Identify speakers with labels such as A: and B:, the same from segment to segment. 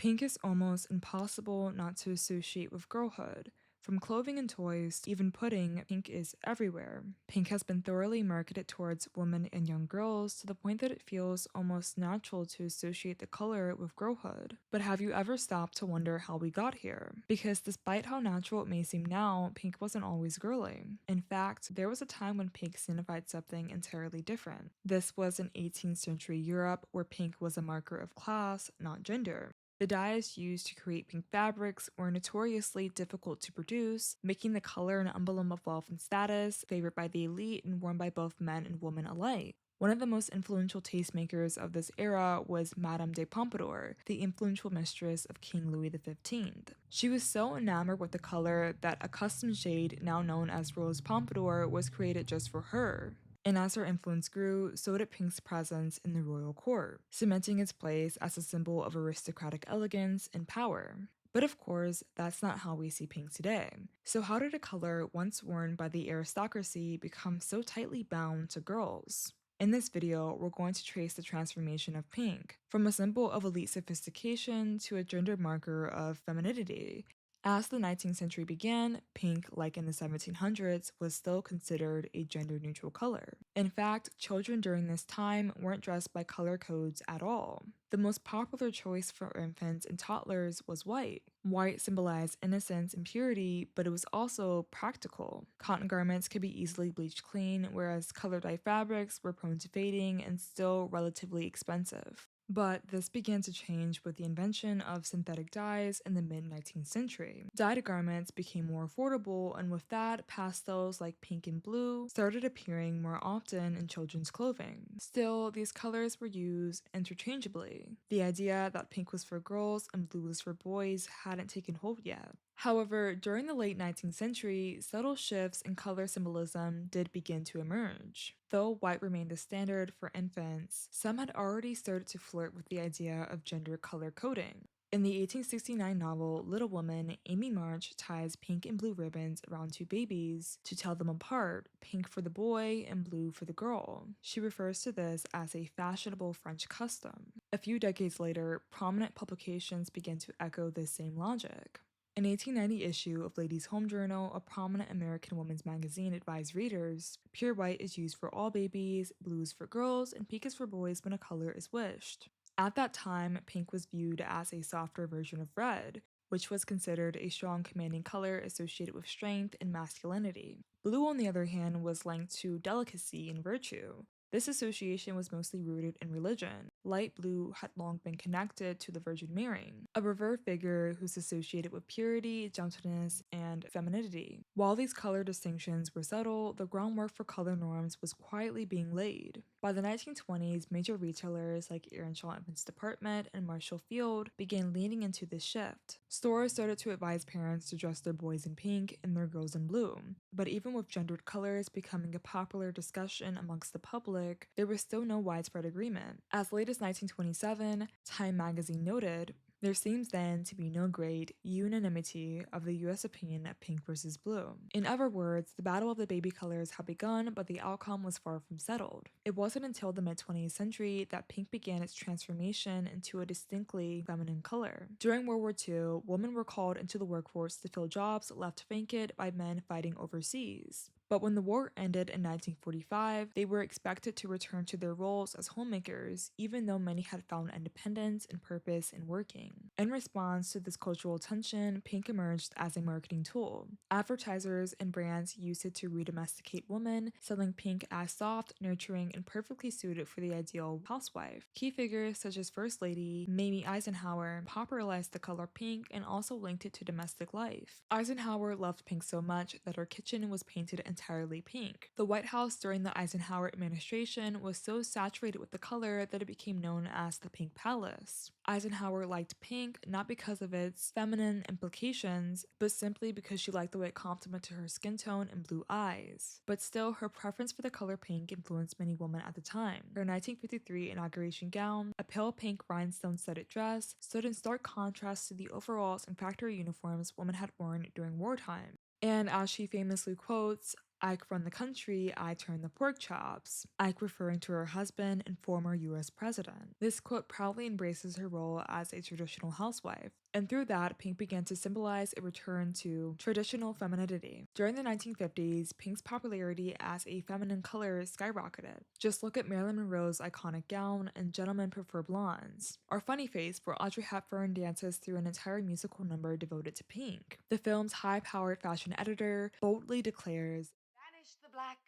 A: Pink is almost impossible not to associate with girlhood. From clothing and toys to even pudding, pink is everywhere. Pink has been thoroughly marketed towards women and young girls to the point that it feels almost natural to associate the color with girlhood. But have you ever stopped to wonder how we got here? Because despite how natural it may seem now, pink wasn't always girly. In fact, there was a time when pink signified something entirely different. This was in 18th century Europe, where pink was a marker of class, not gender. The dyes used to create pink fabrics were notoriously difficult to produce, making the color an emblem of wealth and status, favored by the elite and worn by both men and women alike. One of the most influential tastemakers of this era was Madame de Pompadour, the influential mistress of King Louis XV. She was so enamored with the color that a custom shade, now known as Rose Pompadour, was created just for her. And as her influence grew, so did Pink's presence in the royal court, cementing its place as a symbol of aristocratic elegance and power. But of course, that's not how we see pink today. So, how did a color once worn by the aristocracy become so tightly bound to girls? In this video, we're going to trace the transformation of pink, from a symbol of elite sophistication to a gender marker of femininity. As the 19th century began, pink, like in the 1700s, was still considered a gender neutral color. In fact, children during this time weren't dressed by color codes at all. The most popular choice for infants and toddlers was white. White symbolized innocence and purity, but it was also practical. Cotton garments could be easily bleached clean, whereas color dye fabrics were prone to fading and still relatively expensive. But this began to change with the invention of synthetic dyes in the mid 19th century. Dyed garments became more affordable, and with that, pastels like pink and blue started appearing more often in children's clothing. Still, these colors were used interchangeably. The idea that pink was for girls and blue was for boys hadn't taken hold yet. However, during the late 19th century, subtle shifts in color symbolism did begin to emerge. Though white remained the standard for infants, some had already started to flirt with the idea of gender color coding. In the 1869 novel Little Women, Amy March ties pink and blue ribbons around two babies to tell them apart, pink for the boy and blue for the girl. She refers to this as a fashionable French custom. A few decades later, prominent publications began to echo this same logic. An 1890 issue of Ladies' Home Journal, a prominent American women's magazine, advised readers pure white is used for all babies, blue is for girls, and pink is for boys when a color is wished. At that time, pink was viewed as a softer version of red, which was considered a strong, commanding color associated with strength and masculinity. Blue, on the other hand, was linked to delicacy and virtue. This association was mostly rooted in religion. Light blue had long been connected to the Virgin Mary, a revered figure who's associated with purity, gentleness, and femininity. While these color distinctions were subtle, the groundwork for color norms was quietly being laid. By the 1920s, major retailers like Earnshaw Evans Department and Marshall Field began leaning into this shift. Stores started to advise parents to dress their boys in pink and their girls in blue. But even with gendered colors becoming a popular discussion amongst the public, there was still no widespread agreement. As late as 1927, Time magazine noted, there seems then to be no great unanimity of the US opinion of pink versus blue. In other words, the battle of the baby colors had begun, but the outcome was far from settled. It wasn't until the mid 20th century that pink began its transformation into a distinctly feminine color. During World War II, women were called into the workforce to fill jobs left vacant by men fighting overseas. But when the war ended in 1945, they were expected to return to their roles as homemakers, even though many had found independence and purpose in working. In response to this cultural tension, pink emerged as a marketing tool. Advertisers and brands used it to redomesticate women, selling pink as soft, nurturing, and perfectly suited for the ideal housewife. Key figures such as First Lady Mamie Eisenhower popularized the color pink and also linked it to domestic life. Eisenhower loved pink so much that her kitchen was painted entirely pink. The White House during the Eisenhower administration was so saturated with the color that it became known as the Pink Palace. Eisenhower liked pink not because of its feminine implications, but simply because she liked the way it complemented her skin tone and blue eyes. But still, her preference for the color pink influenced many women at the time. Her 1953 inauguration gown, a pale pink rhinestone-studded dress, stood in stark contrast to the overalls and factory uniforms women had worn during wartime. And as she famously quotes, Ike run the country, I turn the pork chops. Ike referring to her husband and former US president. This quote proudly embraces her role as a traditional housewife. And through that, pink began to symbolize a return to traditional femininity. During the 1950s, pink's popularity as a feminine color skyrocketed. Just look at Marilyn Monroe's iconic gown and Gentlemen Prefer Blondes. Or Funny Face, where Audrey Hepburn dances through an entire musical number devoted to pink. The film's high-powered fashion editor boldly declares,
B: Banish the black,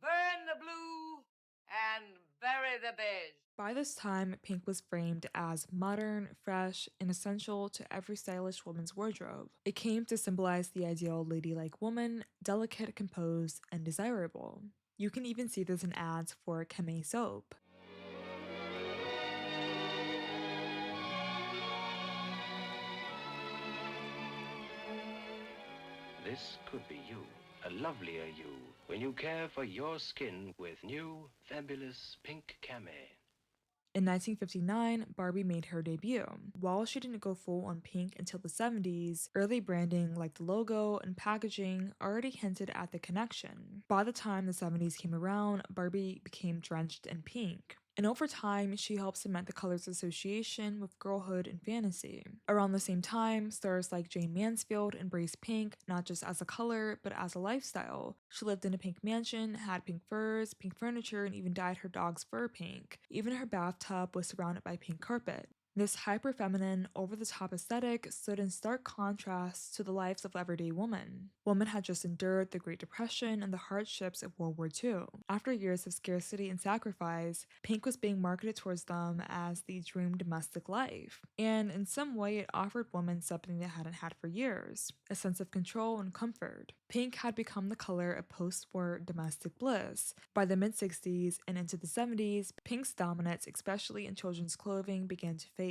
B: burn the blue, and bury the beige.
A: by this time, pink was framed as modern, fresh, and essential to every stylish woman's wardrobe. It came to symbolize the ideal ladylike woman, delicate, composed, and desirable. You can even see this in ads for Keme soap.
C: This could be you, a lovelier you, when you care for your skin with new, fabulous pink Came.
A: In 1959, Barbie made her debut. While she didn't go full on pink until the 70s, early branding like the logo and packaging already hinted at the connection. By the time the 70s came around, Barbie became drenched in pink. And over time, she helped cement the color's association with girlhood and fantasy. Around the same time, stars like Jane Mansfield embraced pink not just as a color, but as a lifestyle. She lived in a pink mansion, had pink furs, pink furniture, and even dyed her dog's fur pink. Even her bathtub was surrounded by pink carpet. This hyper feminine, over the top aesthetic stood in stark contrast to the lives of everyday women. Women had just endured the Great Depression and the hardships of World War II. After years of scarcity and sacrifice, pink was being marketed towards them as the dream domestic life. And in some way, it offered women something they hadn't had for years, a sense of control and comfort. Pink had become the color of post-war domestic bliss. By the mid-60s and into the 70s, pink's dominance, especially in children's clothing, began to fade.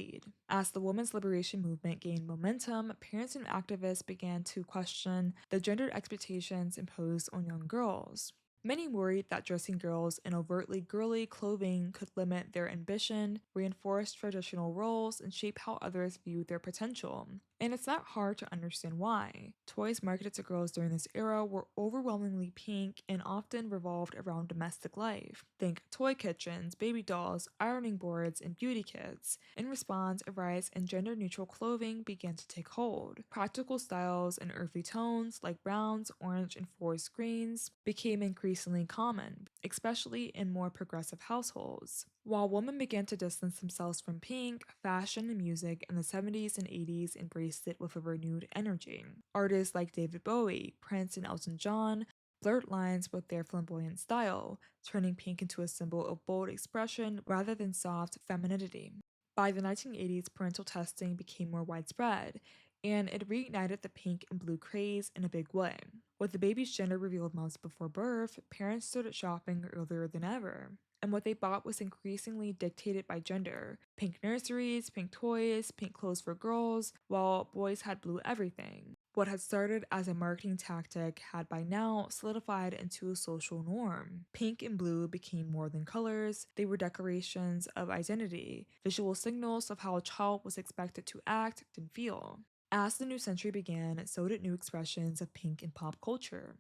A: As the women's liberation movement gained momentum, parents and activists began to question the gendered expectations imposed on young girls. Many worried that dressing girls in overtly girly clothing could limit their ambition, reinforce traditional roles, and shape how others viewed their potential. And it's not hard to understand why. Toys marketed to girls during this era were overwhelmingly pink and often revolved around domestic life. Think toy kitchens, baby dolls, ironing boards, and beauty kits. In response, a rise in gender neutral clothing began to take hold. Practical styles and earthy tones like browns, orange, and forest greens became increasingly common, especially in more progressive households. While women began to distance themselves from pink, fashion and music in the 70s and 80s embraced it with a renewed energy. Artists like David Bowie, Prince, and Elton John blurred lines with their flamboyant style, turning pink into a symbol of bold expression rather than soft femininity. By the 1980s, parental testing became more widespread, and it reignited the pink and blue craze in a big way. With the baby's gender revealed months before birth, parents started shopping earlier than ever. And what they bought was increasingly dictated by gender. Pink nurseries, pink toys, pink clothes for girls, while boys had blue everything. What had started as a marketing tactic had by now solidified into a social norm. Pink and blue became more than colors, they were declarations of identity, visual signals of how a child was expected to act and feel. As the new century began, so did new expressions of pink in pop culture.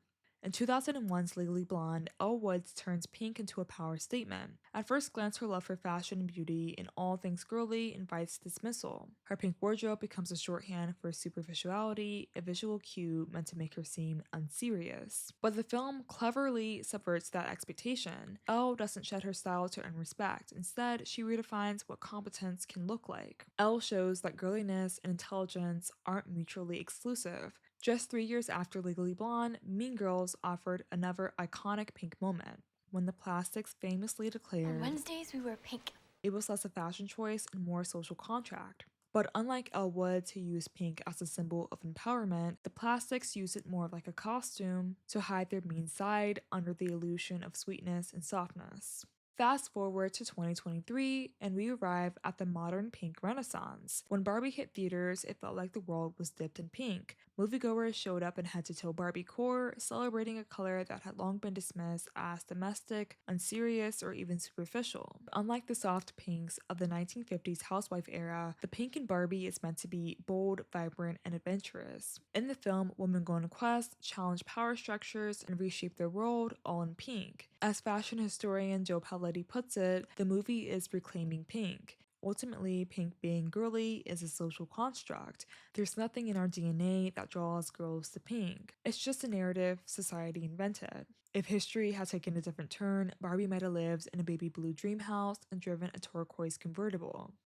A: In 2001's Legally Blonde, Elle Woods turns pink into a power statement. At first glance, her love for fashion and beauty and all things girly invites dismissal. Her pink wardrobe becomes a shorthand for superficiality, a visual cue meant to make her seem unserious. But the film cleverly subverts that expectation. Elle doesn't shed her style to earn respect. Instead, she redefines what competence can look like. Elle shows that girliness and intelligence aren't mutually exclusive. Just 3 years after Legally Blonde, Mean Girls offered another iconic pink moment when the Plastics famously
D: On
A: declared
D: Wednesdays, we wear pink.
A: it was less a fashion choice and more a social contract. But unlike Elle Woods, who used pink as a symbol of empowerment, the Plastics used it more like a costume to hide their mean side under the illusion of sweetness and softness. Fast forward to 2023, and we arrive at the modern pink renaissance. When Barbie hit theaters, it felt like the world was dipped in pink. moviegoers showed up in head-to-toe Barbie core, celebrating a color that had long been dismissed as domestic, unserious, or even superficial. Unlike the soft pinks of the 1950s housewife era, the pink in Barbie is meant to be bold, vibrant, and adventurous. In the film, women go on a quest, challenge power structures, and reshape their world, all in pink. As fashion historian Joe Paletti puts it, the movie is reclaiming pink. Ultimately, pink being girly is a social construct. There's nothing in our DNA that draws girls to pink. It's just a narrative society invented. If history had taken a different turn, Barbie might have lived in a baby blue dream house and driven a turquoise convertible.